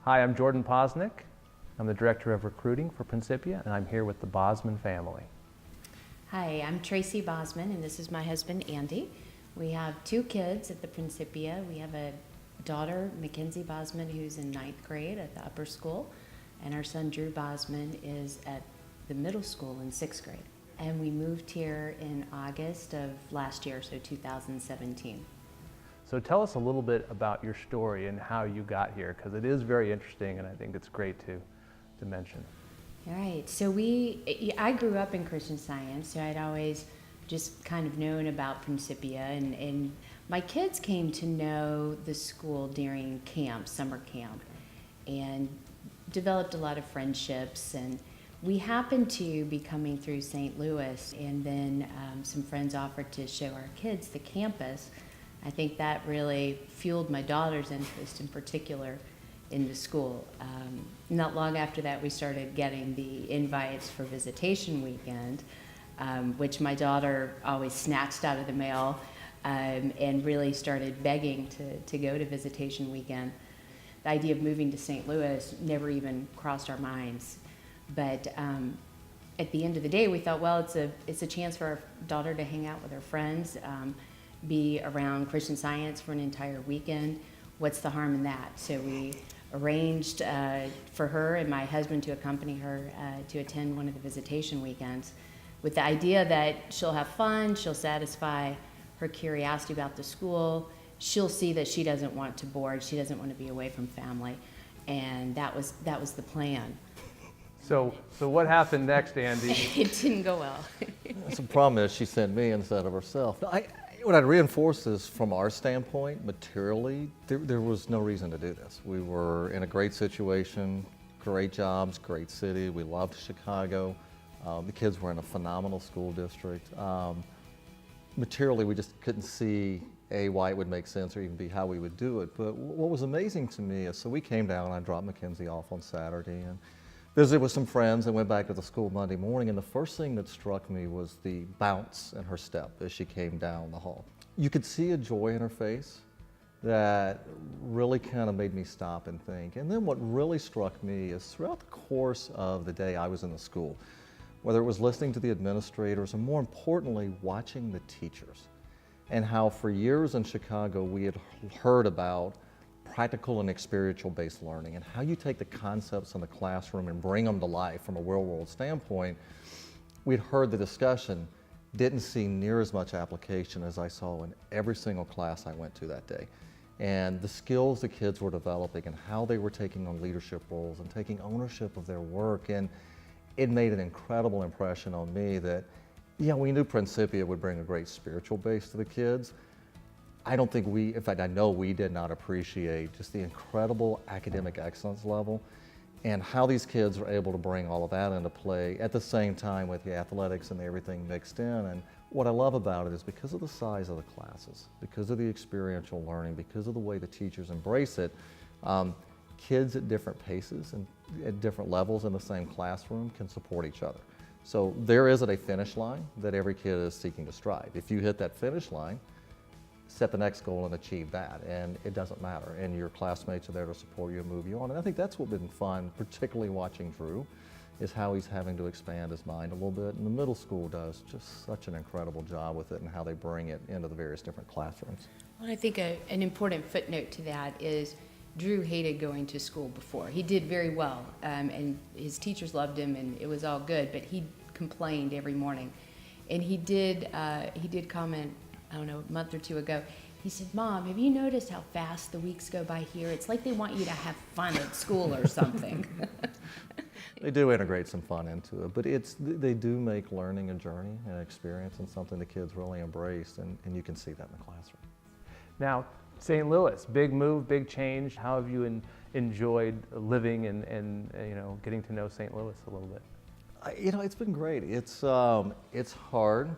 Hi, I'm Jordan Posnick. I'm the Director of Recruiting for Principia, and I'm here with the Bosman family. Hi, I'm Tracy Bosman, and this is my husband, Andy. We have two kids at the Principia. We have a daughter, Mackenzie Bosman, who's in 9th grade at the upper school, and our son, Drew Bosman, is at the middle school in 6th grade. And we moved here in August of last year, so 2017. So tell us a little bit about your story and how you got here, because it is very interesting, and I think it's great to mention. All right, so I grew up in Christian Science, so I'd always just kind of known about Principia, and my kids came to know the school during camp, summer camp, and developed a lot of friendships. And we happened to be coming through St. Louis, and then some friends offered to show our kids the campus. I think that really fueled my daughter's interest in particular in the school. Not long after that, we started getting the invites for visitation weekend, which my daughter always snatched out of the mail, and really started begging to go to visitation weekend. The idea of moving to St. Louis never even crossed our minds. But at the end of the day, we thought, well, it's a chance for our daughter to hang out with her friends, be around Christian Science for an entire weekend. What's the harm in that? So we arranged for her and my husband to accompany her to attend one of the visitation weekends, with the idea that she'll have fun, she'll satisfy her curiosity about the school, she'll see that she doesn't want to board, she doesn't want to be away from family, and that was the plan. So what happened next, Andy? It didn't go well. The problem is she sent me instead of herself. What I'd reinforce is, from our standpoint, materially, there was no reason to do this. We were in a great situation, great jobs, great city. We loved Chicago. The kids were in a phenomenal school district. Materially, we just couldn't see why it would make sense or even be how we would do it. But what was amazing to me is, so we came down and I dropped Mackenzie off on Saturday and visited with some friends and went back to the school Monday morning, and the first thing that struck me was the bounce in her step as she came down the hall. You could see a joy in her face that really kind of made me stop and think. And then what really struck me is, throughout the course of the day I was in the school, whether it was listening to the administrators or, more importantly, watching the teachers, and how for years in Chicago we had heard about practical and experiential-based learning, and how you take the concepts in the classroom and bring them to life from a real-world standpoint. We'd heard the discussion, didn't see near as much application as I saw in every single class I went to that day. And the skills the kids were developing and how they were taking on leadership roles and taking ownership of their work, and it made an incredible impression on me that, yeah, we knew Principia would bring a great spiritual base to the kids. I don't think in fact I know we did not appreciate just the incredible academic excellence level and how these kids were able to bring all of that into play at the same time with the athletics and everything mixed in. And what I love about it is, because of the size of the classes, because of the experiential learning, because of the way the teachers embrace it, kids at different paces and at different levels in the same classroom can support each other. So there isn't a finish line that every kid is seeking to strive. If you hit that finish line, set the next goal and achieve that, and it doesn't matter, and your classmates are there to support you and move you on. And I think that's what's been fun, particularly watching Drew, is how he's having to expand his mind a little bit, and the middle school does just such an incredible job with it and how they bring it into the various different classrooms. Well, I think an important footnote to that is Drew hated going to school before. He did very well, and his teachers loved him, and it was all good, but he complained every morning. And he did comment, I don't know, a month or two ago, he said, "Mom, have you noticed how fast the weeks go by here? It's like they want you to have fun at school or something." They do integrate some fun into it, but they do make learning a journey and an experience, and something the kids really embrace, and you can see that in the classroom. Now, St. Louis, big move, big change. How have you enjoyed living and getting to know St. Louis a little bit? It's been great. It's hard.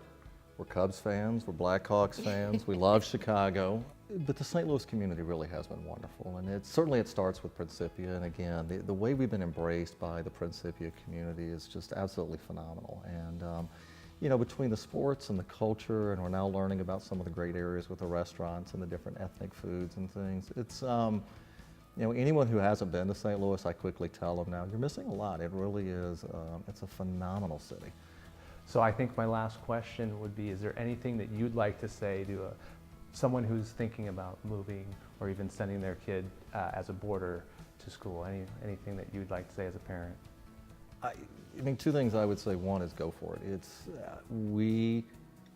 We're Cubs fans, we're Blackhawks fans, we love Chicago, but the St. Louis community really has been wonderful, and it starts with Principia, and again, the way we've been embraced by the Principia community is just absolutely phenomenal. And between the sports and the culture, and we're now learning about some of the great areas with the restaurants and the different ethnic foods and things, You know, anyone who hasn't been to St. Louis, I quickly tell them now, you're missing a lot. It really is, it's a phenomenal city. So I think my last question would be, is there anything that you'd like to say to someone who's thinking about moving or even sending their kid as a boarder to school? Anything that you'd like to say as a parent? I mean, two things I would say. One is go for it. We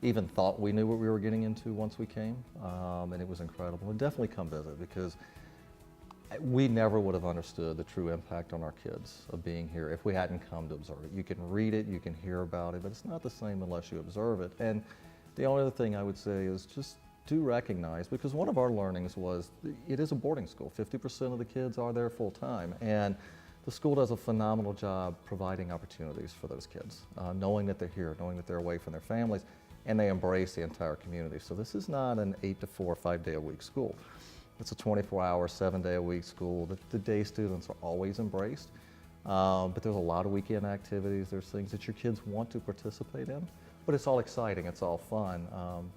even thought we knew what we were getting into once we came, and it was incredible. And definitely come visit, because we never would have understood the true impact on our kids of being here if we hadn't come to observe it. You can read it, you can hear about it, but it's not the same unless you observe it. And the only other thing I would say is just do recognize, because one of our learnings was it is a boarding school. 50% of the kids are there full time, and the school does a phenomenal job providing opportunities for those kids, knowing that they're here, knowing that they're away from their families, and they embrace the entire community. So this is not an 8 to 4, 5-day-a-week school. It's a 24-hour, 7-day-a-week school. The day students are always embraced, but there's a lot of weekend activities. There's things that your kids want to participate in, but it's all exciting, it's all fun.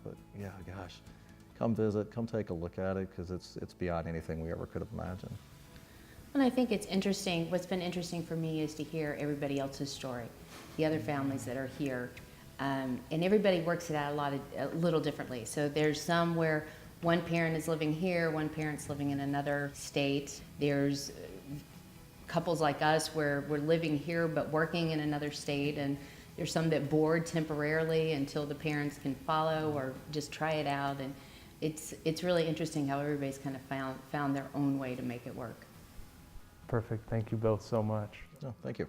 But yeah, gosh, come visit, come take a look at it, because it's beyond anything we ever could have imagined. And I think it's interesting, what's been interesting for me is to hear everybody else's story, the other families that are here. And everybody works it out a little differently. So there's some where one parent is living here, one parent's living in another state. There's couples like us where we're living here but working in another state, and there's some that board temporarily until the parents can follow or just try it out. And it's really interesting how everybody's kind of found their own way to make it work. Perfect. Thank you both so much. No, thank you.